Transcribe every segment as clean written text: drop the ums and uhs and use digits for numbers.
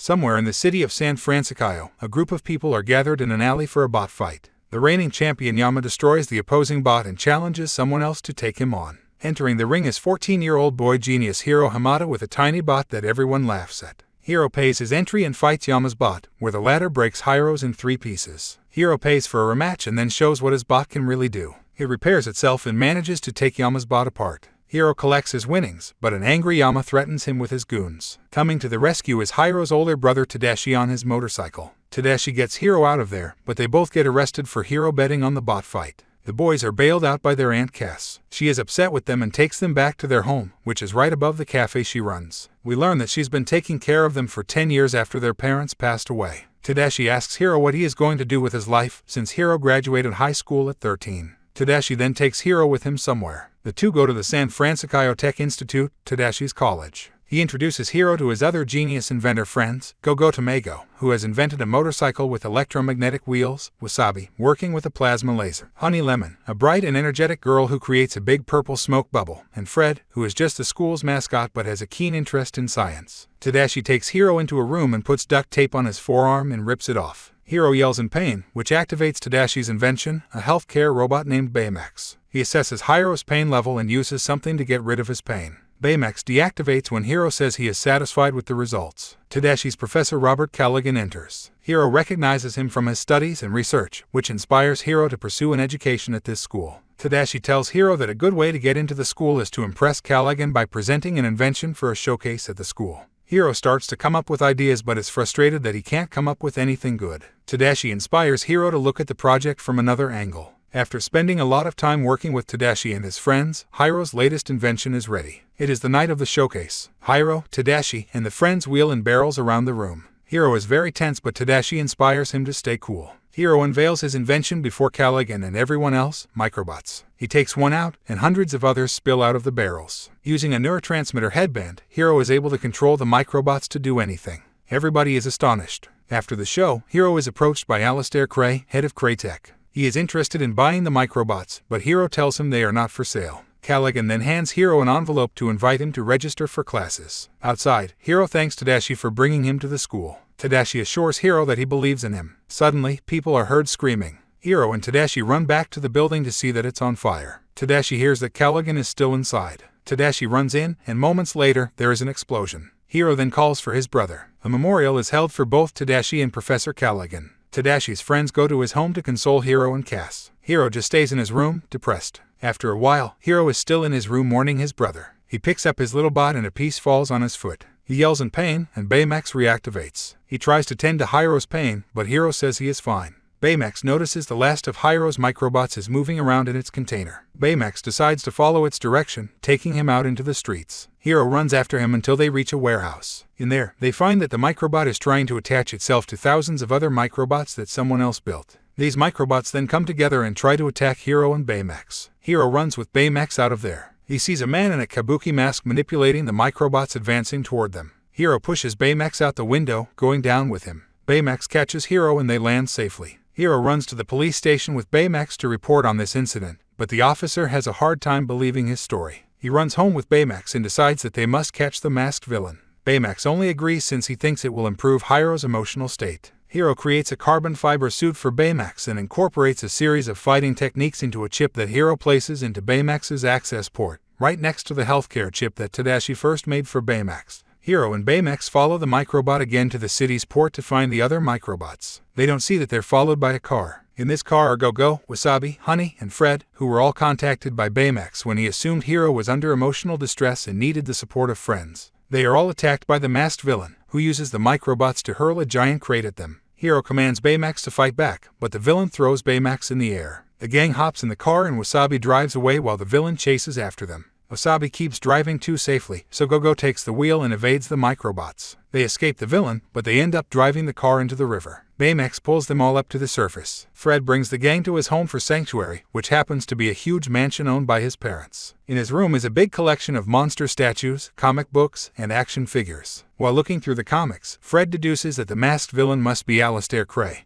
Somewhere in the city of San Francisco, a group of people are gathered in an alley for a bot fight. The reigning champion Yama destroys the opposing bot and challenges someone else to take him on. Entering the ring is 14-year-old boy genius Hiro Hamada with a tiny bot that everyone laughs at. Hiro pays his entry and fights Yama's bot, where the latter breaks Hiro's in 3 pieces. Hiro pays for a rematch and then shows what his bot can really do. It repairs itself and manages to take Yama's bot apart. Hiro collects his winnings, but an angry Yama threatens him with his goons. Coming to the rescue is Hiro's older brother Tadashi on his motorcycle. Tadashi gets Hiro out of there, but they both get arrested for Hiro betting on the bot fight. The boys are bailed out by their Aunt Cass. She is upset with them and takes them back to their home, which is right above the cafe she runs. We learn that she's been taking care of them for 10 years after their parents passed away. Tadashi asks Hiro what he is going to do with his life, since Hiro graduated high school at 13. Tadashi then takes Hiro with him somewhere. The two go to the San Francisco Tech Institute, Tadashi's college. He introduces Hiro to his other genius inventor friends, Go-Go Tamago, who has invented a motorcycle with electromagnetic wheels, Wasabi, working with a plasma laser, Honey Lemon, a bright and energetic girl who creates a big purple smoke bubble, and Fred, who is just the school's mascot but has a keen interest in science. Tadashi takes Hiro into a room and puts duct tape on his forearm and rips it off. Hiro yells in pain, which activates Tadashi's invention, a healthcare robot named Baymax. He assesses Hiro's pain level and uses something to get rid of his pain. Baymax deactivates when Hiro says he is satisfied with the results. Tadashi's professor Robert Callaghan enters. Hiro recognizes him from his studies and research, which inspires Hiro to pursue an education at this school. Tadashi tells Hiro that a good way to get into the school is to impress Callaghan by presenting an invention for a showcase at the school. Hiro starts to come up with ideas but is frustrated that he can't come up with anything good. Tadashi inspires Hiro to look at the project from another angle. After spending a lot of time working with Tadashi and his friends, Hiro's latest invention is ready. It is the night of the showcase. Hiro, Tadashi, and the friends wheel in barrels around the room. Hiro is very tense but Tadashi inspires him to stay cool. Hiro unveils his invention before Callaghan and everyone else, microbots. He takes one out, and hundreds of others spill out of the barrels. Using a neurotransmitter headband, Hiro is able to control the microbots to do anything. Everybody is astonished. After the show, Hiro is approached by Alistair Cray, head of Craytech. He is interested in buying the microbots, but Hiro tells him they are not for sale. Callaghan then hands Hiro an envelope to invite him to register for classes. Outside, Hiro thanks Tadashi for bringing him to the school. Tadashi assures Hiro that he believes in him. Suddenly, people are heard screaming. Hiro and Tadashi run back to the building to see that it's on fire. Tadashi hears that Callaghan is still inside. Tadashi runs in, and moments later, there is an explosion. Hiro then calls for his brother. A memorial is held for both Tadashi and Professor Callaghan. Tadashi's friends go to his home to console Hiro and Cass. Hiro just stays in his room, depressed. After a while, Hiro is still in his room mourning his brother. He picks up his little bot and a piece falls on his foot. He yells in pain, and Baymax reactivates. He tries to tend to Hiro's pain, but Hiro says he is fine. Baymax notices the last of Hiro's microbots is moving around in its container. Baymax decides to follow its direction, taking him out into the streets. Hiro runs after him until they reach a warehouse. In there, they find that the microbot is trying to attach itself to thousands of other microbots that someone else built. These microbots then come together and try to attack Hiro and Baymax. Hiro runs with Baymax out of there. He sees a man in a kabuki mask manipulating the microbots advancing toward them. Hiro pushes Baymax out the window, going down with him. Baymax catches Hiro and they land safely. Hiro runs to the police station with Baymax to report on this incident, but the officer has a hard time believing his story. He runs home with Baymax and decides that they must catch the masked villain. Baymax only agrees since he thinks it will improve Hiro's emotional state. Hiro creates a carbon fiber suit for Baymax and incorporates a series of fighting techniques into a chip that Hiro places into Baymax's access port, right next to the healthcare chip that Tadashi first made for Baymax. Hiro and Baymax follow the microbot again to the city's port to find the other microbots. They don't see that they're followed by a car. In this car are Go-Go, Wasabi, Honey, and Fred, who were all contacted by Baymax when he assumed Hiro was under emotional distress and needed the support of friends. They are all attacked by the masked villain, who uses the microbots to hurl a giant crate at them. Hiro commands Baymax to fight back, but the villain throws Baymax in the air. The gang hops in the car and Wasabi drives away while the villain chases after them. Wasabi keeps driving too safely, so Go-Go takes the wheel and evades the microbots. They escape the villain, but they end up driving the car into the river. Baymax pulls them all up to the surface. Fred brings the gang to his home for sanctuary, which happens to be a huge mansion owned by his parents. In his room is a big collection of monster statues, comic books, and action figures. While looking through the comics, Fred deduces that the masked villain must be Alistair Cray,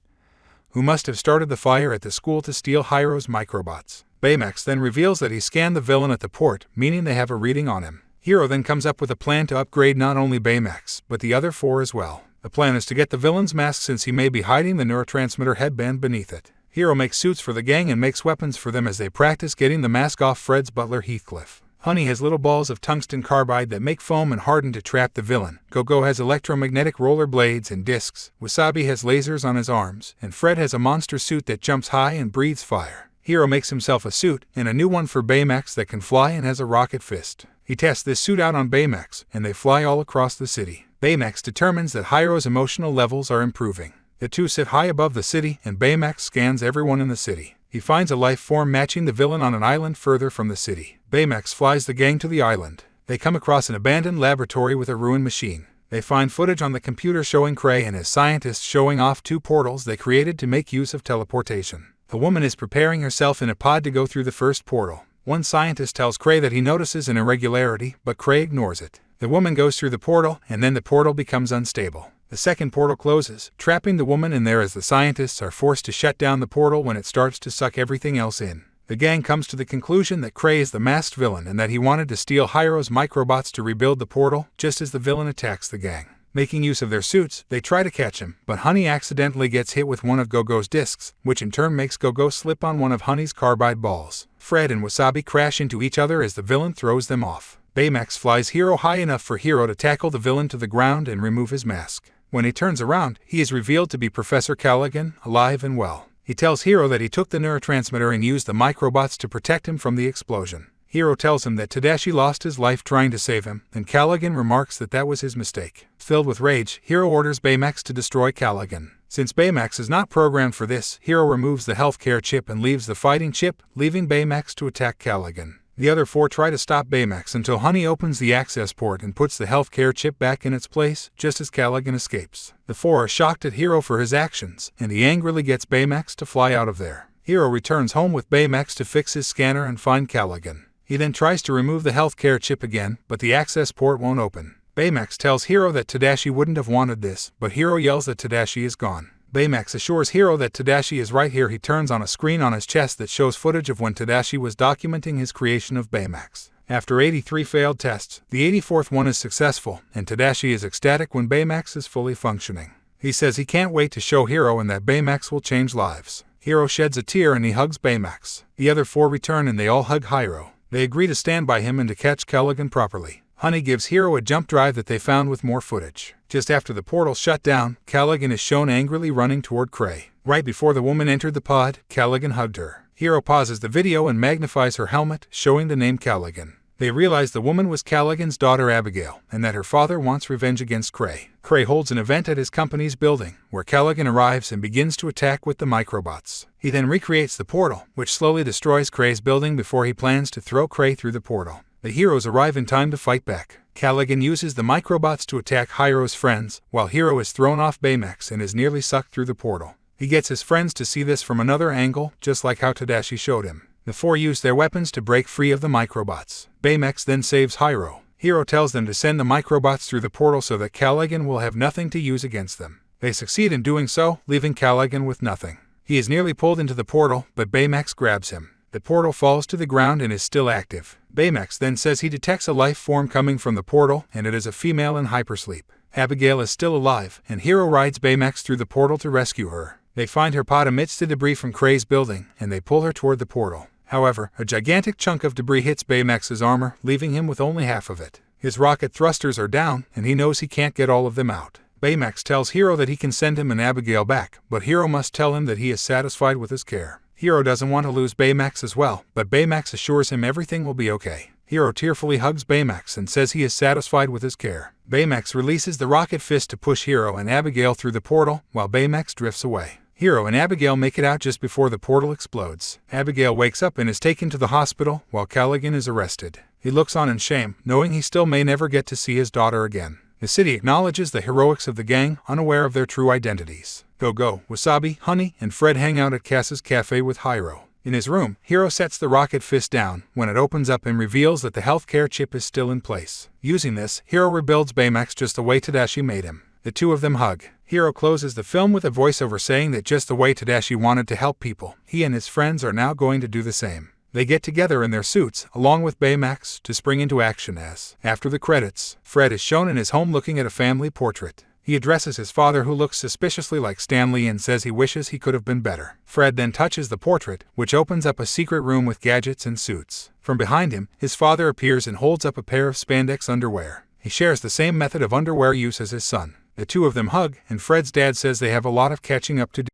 who must have started the fire at the school to steal Hiro's microbots. Baymax then reveals that he scanned the villain at the port, meaning they have a reading on him. Hiro then comes up with a plan to upgrade not only Baymax, but the other four as well. The plan is to get the villain's mask since he may be hiding the neurotransmitter headband beneath it. Hero makes suits for the gang and makes weapons for them as they practice getting the mask off Fred's butler Heathcliff. Honey has little balls of tungsten carbide that make foam and harden to trap the villain. Go-Go has electromagnetic roller blades and discs. Wasabi has lasers on his arms. And Fred has a monster suit that jumps high and breathes fire. Hero makes himself a suit, and a new one for Baymax that can fly and has a rocket fist. He tests this suit out on Baymax, and they fly all across the city. Baymax determines that Hiro's emotional levels are improving. The two sit high above the city, and Baymax scans everyone in the city. He finds a life form matching the villain on an island further from the city. Baymax flies the gang to the island. They come across an abandoned laboratory with a ruined machine. They find footage on the computer showing Cray and his scientists showing off 2 portals they created to make use of teleportation. The woman is preparing herself in a pod to go through the first portal. One scientist tells Cray that he notices an irregularity, but Cray ignores it. The woman goes through the portal, and then the portal becomes unstable. The second portal closes, trapping the woman in there as the scientists are forced to shut down the portal when it starts to suck everything else in. The gang comes to the conclusion that Cray is the masked villain and that he wanted to steal Hiro's microbots to rebuild the portal, just as the villain attacks the gang. Making use of their suits, they try to catch him, but Honey accidentally gets hit with one of Go-Go's discs, which in turn makes Go-Go slip on one of Honey's carbide balls. Fred and Wasabi crash into each other as the villain throws them off. Baymax flies Hero high enough for Hero to tackle the villain to the ground and remove his mask. When he turns around, he is revealed to be Professor Callaghan, alive and well. He tells Hero that he took the neurotransmitter and used the microbots to protect him from the explosion. Hero tells him that Tadashi lost his life trying to save him, and Callaghan remarks that that was his mistake. Filled with rage, Hero orders Baymax to destroy Callaghan. Since Baymax is not programmed for this, Hero removes the healthcare chip and leaves the fighting chip, leaving Baymax to attack Callaghan. The other 4 try to stop Baymax until Honey opens the access port and puts the healthcare chip back in its place, just as Callaghan escapes. The 4 are shocked at Hero for his actions, and he angrily gets Baymax to fly out of there. Hero returns home with Baymax to fix his scanner and find Callaghan. He then tries to remove the healthcare chip again, but the access port won't open. Baymax tells Hero that Tadashi wouldn't have wanted this, but Hero yells that Tadashi is gone. Baymax assures Hero that Tadashi is right here. He turns on a screen on his chest that shows footage of when Tadashi was documenting his creation of Baymax. After 83 failed tests, the 84th one is successful, and Tadashi is ecstatic when Baymax is fully functioning. He says he can't wait to show Hero and that Baymax will change lives. Hero sheds a tear and he hugs Baymax. The other 4 return and they all hug Hiro. They agree to stand by him and to catch Callaghan properly. Honey gives Hero a jump drive that they found with more footage. Just after the portal shut down, Callaghan is shown angrily running toward Cray. Right before the woman entered the pod, Callaghan hugged her. Hero pauses the video and magnifies her helmet, showing the name Callaghan. They realize the woman was Callaghan's daughter Abigail, and that her father wants revenge against Cray. Cray holds an event at his company's building, where Callaghan arrives and begins to attack with the microbots. He then recreates the portal, which slowly destroys Cray's building before he plans to throw Cray through the portal. The heroes arrive in time to fight back. Callaghan uses the microbots to attack Hiro's friends, while Hero is thrown off Baymax and is nearly sucked through the portal. He gets his friends to see this from another angle, just like how Tadashi showed him. The 4 use their weapons to break free of the microbots. Baymax then saves Hiro. Hero tells them to send the microbots through the portal so that Callaghan will have nothing to use against them. They succeed in doing so, leaving Callaghan with nothing. He is nearly pulled into the portal, but Baymax grabs him. The portal falls to the ground and is still active. Baymax then says he detects a life form coming from the portal, and it is a female in hypersleep. Abigail is still alive, and Hero rides Baymax through the portal to rescue her. They find her pod amidst the debris from Cray's building, and they pull her toward the portal. However, a gigantic chunk of debris hits Baymax's armor, leaving him with only half of it. His rocket thrusters are down, and he knows he can't get all of them out. Baymax tells Hero that he can send him and Abigail back, but Hero must tell him that he is satisfied with his care. Hero doesn't want to lose Baymax as well, but Baymax assures him everything will be okay. Hero tearfully hugs Baymax and says he is satisfied with his care. Baymax releases the rocket fist to push Hero and Abigail through the portal, while Baymax drifts away. Hero and Abigail make it out just before the portal explodes. Abigail wakes up and is taken to the hospital, while Callaghan is arrested. He looks on in shame, knowing he still may never get to see his daughter again. The city acknowledges the heroics of the gang, unaware of their true identities. Go-Go, Wasabi, Honey, and Fred hang out at Cass's cafe with Hiro. In his room, Hero sets the rocket fist down, when it opens up and reveals that the healthcare chip is still in place. Using this, Hero rebuilds Baymax just the way Tadashi made him. The 2 of them hug. Hero closes the film with a voiceover saying that just the way Tadashi wanted to help people, he and his friends are now going to do the same. They get together in their suits, along with Baymax, to spring into action as, after the credits, Fred is shown in his home looking at a family portrait. He addresses his father, who looks suspiciously like Stan Lee, and says he wishes he could have been better. Fred then touches the portrait, which opens up a secret room with gadgets and suits. From behind him, his father appears and holds up a pair of spandex underwear. He shares the same method of underwear use as his son. The two of them hug, and Fred's dad says they have a lot of catching up to do.